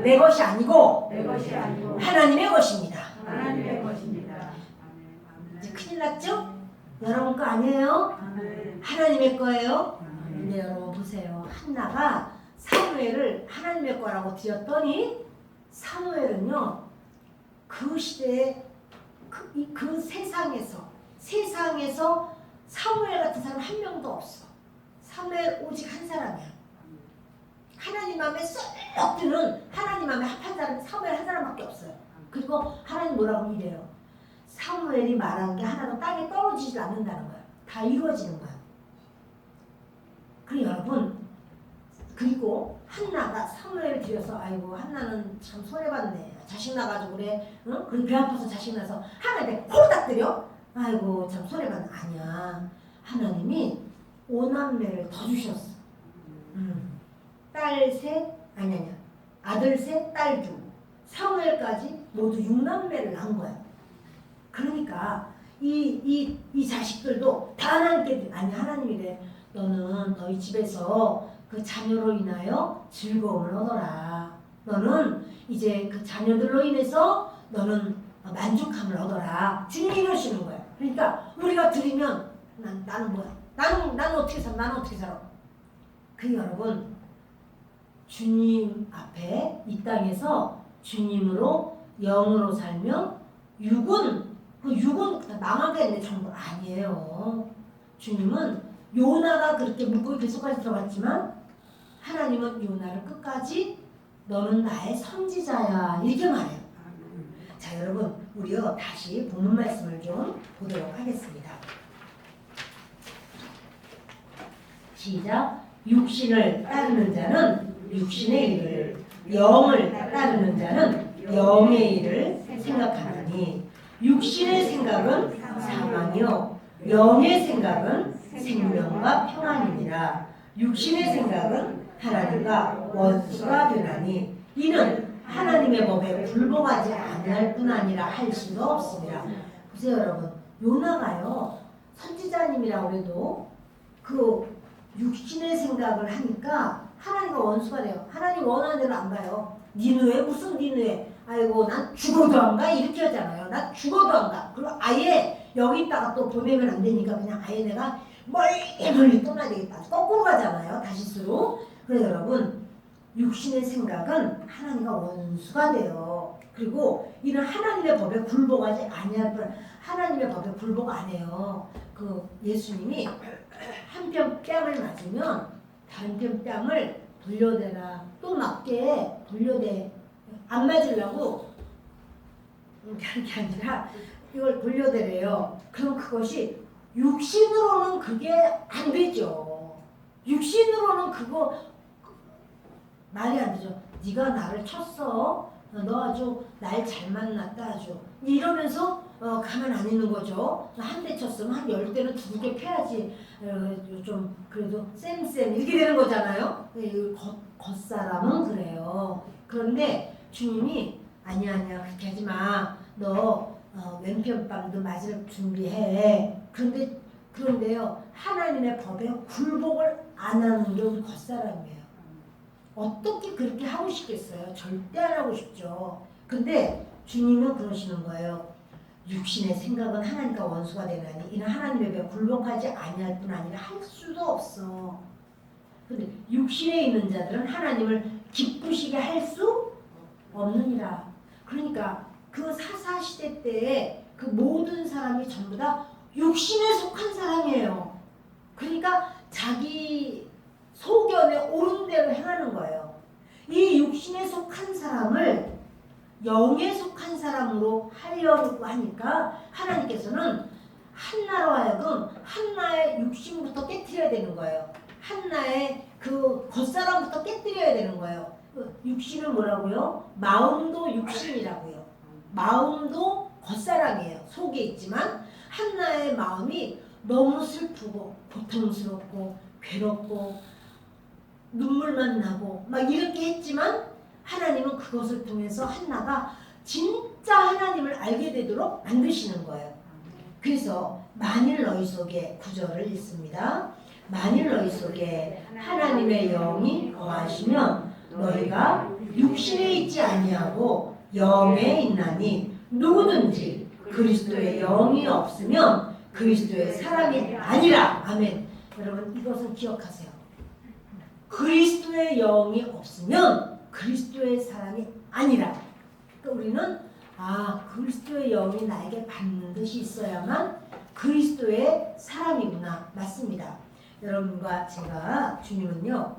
내 것이 아니고 하나님의 것입니다. 이제 큰일 났죠? 여러분 거 아니에요? 하나님의 거예요. 근데 여러분 보세요. 한나가 사무엘을 하나님의 거라고 드렸더니 사무엘은요 그 시대에 그 세상에서 사무엘 같은 사람 한 명도 없어. 사무엘 오직 한 사람이야. 하나님 마음에 쏙 드는 하나님 마음에 합한 사람이 사무엘 한 사람밖에 없어요. 그리고 하나님 뭐라고 이래요. 사무엘이 말한 게 하나도 땅에 떨어지지 않는다는 거야. 다 이루어지는 거야. 그리고 여러분 그리고 한나가 사무엘을 들여서 아이고 한나는 참 손해봤네. 자식 나가지고 그래. 응? 그리고 배 아파서 자식 나서 하나님께 홀딱 들여. 아이고 참 손해봤네. 아니야. 하나님이 오남매를 더 주셨어. 딸 셋, 아니야. 아들 셋, 딸 둘. 사무엘까지 모두 6남매를 낳은 거야. 그러니까 이 자식들도 다 하나님께 아니 하나님이래. 너는 너희 집에서 그 자녀로 인하여 즐거움을 얻어라. 너는 이제 그 자녀들로 인해서 너는 만족함을 얻어라. 주님이 이러시는 거야. 그러니까 우리가 드리면 나는 뭐야? 나는 어떻게 살아? 나는 어떻게 살아? 그 여러분 주님 앞에 이 땅에서 주님으로 영으로 살면 육은 망하겠네 전부 아니에요. 주님은 요나가 그렇게 물고기 뱃속까지 들어갔지만 하나님은 요나를 끝까지 너는 나의 선지자야 이렇게 말해요. 자 여러분 우리요 다시 본문 말씀을 좀 보도록 하겠습니다. 시작. 육신을 따르는 자는 육신의 일을 영을 따르는 자는 영의 일을 생각하느니 육신의 생각은 사망이요 영의 생각은 생명과 평안이니라. 육신의 생각은 하나님과 원수가 되나니 이는 하나님의 법에 굴복하지 아니할 뿐 아니라 할 수도 없습니다. 보세요 여러분 요나가요 선지자님이라고 해도 그 육신의 생각을 하니까 하나님과 원수가 돼요. 하나님 원하는 대로 안 가요. 니누에 무슨 니누에 아이고 난 죽어도 안 가 이렇게 하잖아요. 난 죽어도 안 가. 그리고 아예 여기 있다가 또 보내면 안 되니까 그냥 아예 내가 멀리 떠나야 되겠다. 거꾸로 가잖아요. 다시스로. 그래서 여러분 육신의 생각은 하나님과 원수가 돼요. 그리고 이는 하나님의 법에 굴복하지 아니할 뿐 하나님의 법에 굴복 안 해요. 그 예수님이 한 뼘 뺨을 맞으면 다른 뼘 뺨을 돌려대라. 또 맞게 돌려대. 안 맞으려고 그런 게 아니라 이걸 돌려대래요. 그럼 그것이 육신으로는 그게 안 되죠. 육신으로는 그거 말이 안 되죠. 네가 나를 쳤어. 너 아주 날 잘 만났다 아주. 이러면서 가만 안 있는 거죠. 한 대 쳤으면 한 10대는 2개 패야지. 좀 그래도 쌤 이렇게 되는 거잖아요. 겉사람은 그래요. 그런데 주님이 아니야 그렇게 하지 마. 너 왼편밤도 맞을 준비해. 그런데요 하나님의 법에 굴복을 안 하는 게 우리 겉사람이에요. 어떻게 그렇게 하고 싶겠어요? 절대 안 하고 싶죠. 근데 주님은 그러시는 거예요. 육신의 생각은 하나님과 원수가 되나니 이는 하나님의 법에 굴복하지 아니할 뿐 아니라 할 수도 없어. 근데 육신에 있는 자들은 하나님을 기쁘시게 할 수 없느니라. 그러니까 그 사사시대 때에 그 모든 사람이 전부 다 육신에 속한 사람이에요. 그러니까 자기 소견에 옳은 대로 행하는 거예요. 이 육신에 속한 사람을 영에 속한 사람으로 하려고 하니까 하나님께서는 한나로 하여금 한나의 육신부터 깨트려야 되는 거예요. 한나의 그 겉사람부터 깨트려야 되는 거예요. 육신은 뭐라고요? 마음도 육신이라고요. 마음도 겉사람이에요. 속에 있지만 한나의 마음이 너무 슬프고 고통스럽고 괴롭고 눈물만 나고 막 이렇게 했지만 하나님은 그것을 통해서 한나가 진짜 하나님을 알게 되도록 만드시는 거예요. 그래서 만일 너희 속에 구절을 읽습니다. 만일 너희 속에 하나님의 영이 거하시면 너희가 육신에 있지 아니하고 영에 있나니 누구든지 그리스도의 영이 없으면 그리스도의 사람이 아니라. 아멘. 여러분 이것을 기억하세요. 그리스도의 영이 없으면 그리스도의 사람이 아니라. 그러니까 우리는 그리스도의 영이 나에게 반드시 있어야만 그리스도의 사람이구나. 맞습니다. 여러분과 제가 주님은요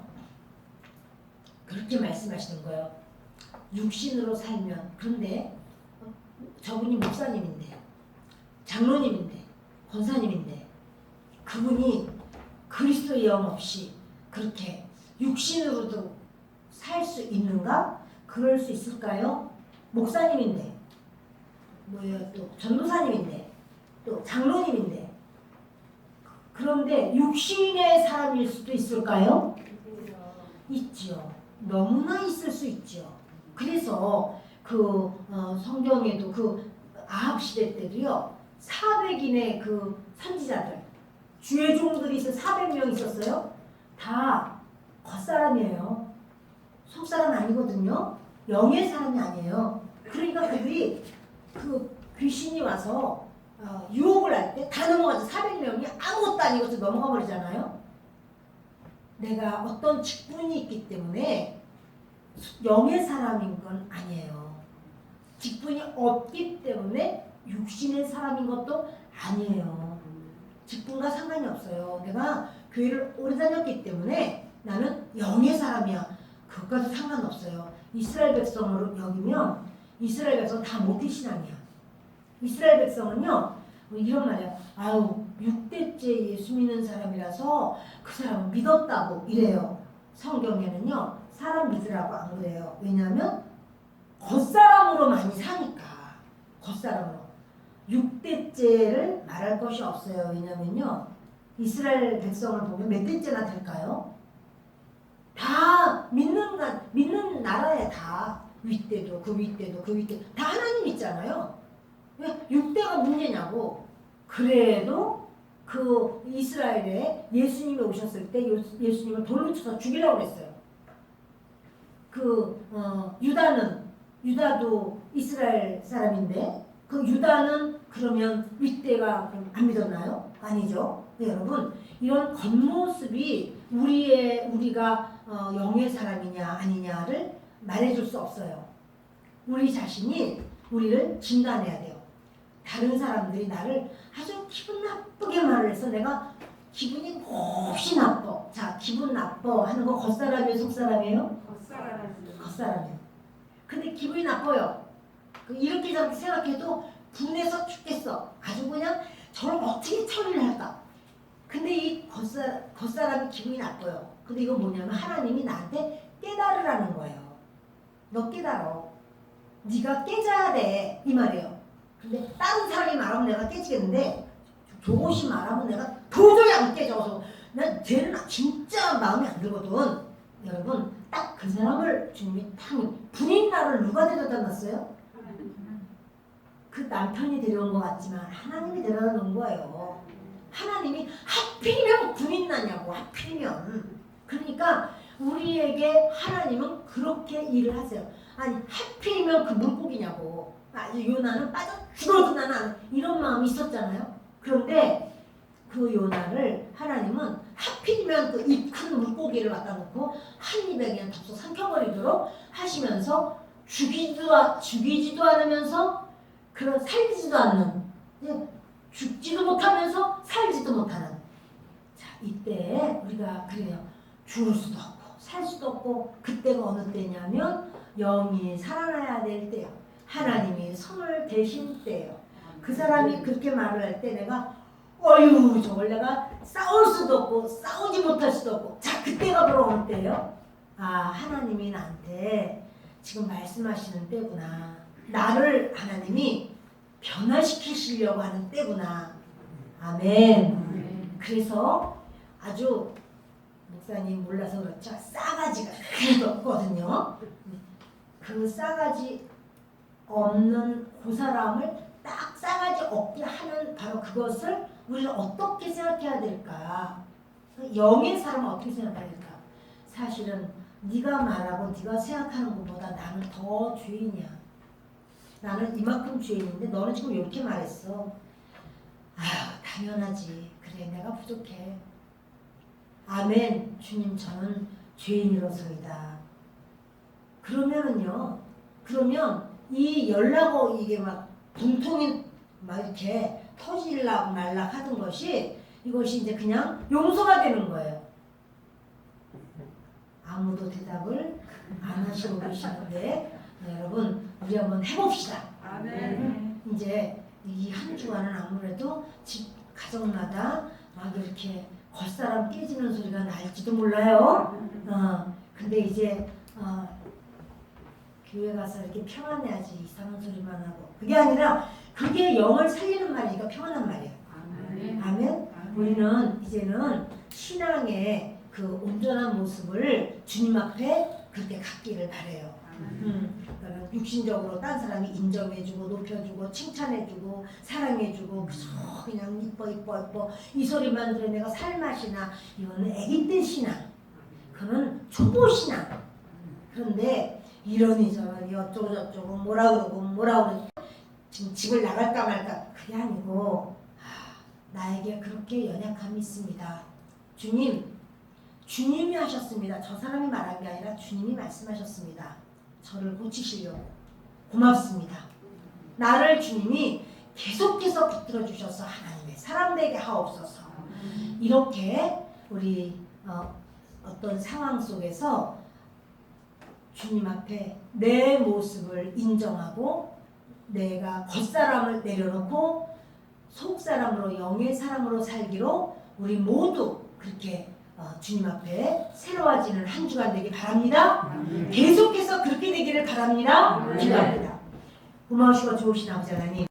그렇게 말씀하시는 거예요. 육신으로 살면. 그런데 저분이 목사님인데 장로님인데 권사님인데 그분이 그리스도의 영 없이 그렇게 육신으로도 살 수 있는가? 그럴 수 있을까요? 목사님인데 또 전도사님인데 또 장로님인데 그런데 육신의 사람일 수도 있을까요? 있죠. 너무나 있을 수 있죠. 그래서 성경에도 아합 시대 때도요 400인의 선지자들 주의 종들이 400명 있었어요. 다 겉사람이에요. 속사람 아니거든요. 영의 사람이 아니에요. 그러니까 그들이 귀신이 와서 유혹을 할 때 다 넘어가죠. 400명이 아무것도 아니고서 넘어가 버리잖아요. 내가 어떤 직분이 있기 때문에 영의 사람인 건 아니에요. 직분이 없기 때문에 육신의 사람인 것도 아니에요. 직분과 상관이 없어요. 내가 교회를 오래 다녔기 때문에 나는 영의 사람이야. 그것과도 상관없어요. 이스라엘 백성으로 여기면 이스라엘 백성은 다 모태신앙이야. 이스라엘 백성은요 이런 말이야. 6대째 예수 믿는 사람이라서 그 사람은 믿었다고 이래요. 성경에는요 사람 믿으라고 안 그래요. 왜냐하면 겉사람으로 많이 사니까. 겉사람으로 6대째를 말할 것이 없어요. 왜냐면요 이스라엘 백성을 보면 몇 대째나 될까요? 다 믿는 나라에 다 윗대도 그 윗대도 그 윗대도 다 하나님 있잖아요. 왜 6대가 문제냐고. 그래도 이스라엘에 예수님이 오셨을 때 예수님을 돌로 쳐서 죽이라고 그랬어요. 유다도 이스라엘 사람인데 유다는 그러면 윗대가 안 믿었나요? 아니죠. 네, 여러분 이런 겉모습이 우리가 영의 사람이냐 아니냐를 말해줄 수 없어요. 우리 자신이 우리를 진단해야 돼요. 다른 사람들이 나를 아주 기분 나쁘게 말을 해서 내가 기분이 몹시 나빠. 자, 기분 나빠 하는 거 겉사람이에요? 속사람이에요? 겉사람이에요. 근데 기분이 나빠요. 이렇게 저렇게 생각해도 분해서 죽겠어. 아주 그냥 저를 어떻게 처리를 할까. 근데 이 겉사람이 기분이 나빠요. 근데 이건 뭐냐면 하나님이 나한테 깨달으라는 거예요. 너 깨달어. 네가 깨져야 돼. 이 말이에요. 근데 다른 사람이 말하면 내가 깨지겠는데 조금씩 말하면 내가 도저히 안 깨져서 난 쟤는 진짜 마음에 안 들거든. 여러분 딱 그 사람을 주님이 분인 나를 누가 데려다 놨어요? 그 남편이 데려온 것 같지만 하나님이 데려다 놓은 거예요. 하나님이 하필이면 분인 나냐고. 하필이면. 그러니까 우리에게 하나님은 그렇게 일을 하세요. 아니 하필이면 그 물고기냐고. 요나는 빠져 죽어도 나는 이런 마음이 있었잖아요. 그런데 그 요나를 하나님은 하필이면 그 입 큰 물고기를 갖다 놓고 한 입에 그냥 덥석 삼켜버리도록 하시면서 죽이지도 않으면서 그런 살지도 않는, 죽지도 못하면서 살지도 못하는. 자, 이때 우리가 그래요. 죽을 수도 없고 살 수도 없고. 그때가 어느 때냐면 영이 살아나야 될 때요. 하나님이 손을 대신 때요. 그 사람이 그렇게 말을 할 때 내가 어휴 저걸 내가 싸울 수도 없고 싸우지 못할 수도 없고. 자, 그때가 바로 어느 때예요? 하나님이 나한테 지금 말씀하시는 때구나. 나를 하나님이 변화시키시려고 하는 때구나. 아멘. 그래서 아주 목사님 몰라서 그렇죠. 싸가지가 없거든요. 그 싸가지 없는 그 사람을 딱 싸가지 없게 하는 바로 그것을 우리는 어떻게 생각해야 될까? 영의 사람은 어떻게 생각해야 될까? 사실은 네가 말하고 네가 생각하는 것보다 나는 더 죄인이야. 나는 이만큼 죄인인데 너는 지금 이렇게 말했어. 아휴 당연하지. 그래 내가 부족해. 아멘. 주님 저는 죄인으로서이다. 그러면 이 열나고 이게 막 분통이 막 이렇게 터질락 말락 하던 것이 이것이 이제 그냥 용서가 되는 거예요. 아무도 대답을 안 하시고 계시는데 여러분 우리 한번 해봅시다. 아멘. 이제 이 한 주간은 아무래도 집 가정마다 막 이렇게 겉사람 깨지는 소리가 날지도 몰라요. 근데 이제 교회 가서 이렇게 평안해야지 이상한 소리만 하고 그게 아니라 그게 영을 살리는 말이니까 평안한 말이에요. 아멘. 우리는 이제는 신앙의 그 온전한 모습을 주님 앞에 그렇게 갖기를 바래요. 그러니까 육신적으로 딴 사람이 인정해주고 높여주고 칭찬해주고 사랑해주고 그냥 이뻐 이 소리만 들어 내가 살맛이 나. 이거는 애기 때 신앙. 그거는 초보 신앙. 그런데 이러니 저러니 어쩌고 저쩌고 뭐라 그러고 지금 집을 나갈까 말까 그게 아니고 나에게 그렇게 연약함이 있습니다. 주님이 하셨습니다. 저 사람이 말한 게 아니라 주님이 말씀하셨습니다. 저를 고치시려고. 고맙습니다. 나를 주님이 계속해서 붙들어 주셔서 하나님의 사람 되게 하옵소서. 이렇게 우리 어떤 상황 속에서 주님 앞에 내 모습을 인정하고 내가 겉사람을 내려놓고 속사람으로 영의 사람으로 살기로 우리 모두 그렇게 주님 앞에 새로워지는 한 주간 되길 바랍니다. 계속해서 그렇게 되기를 바랍니다. 기도합니다. 고마우시고 좋으신 아버지 하나님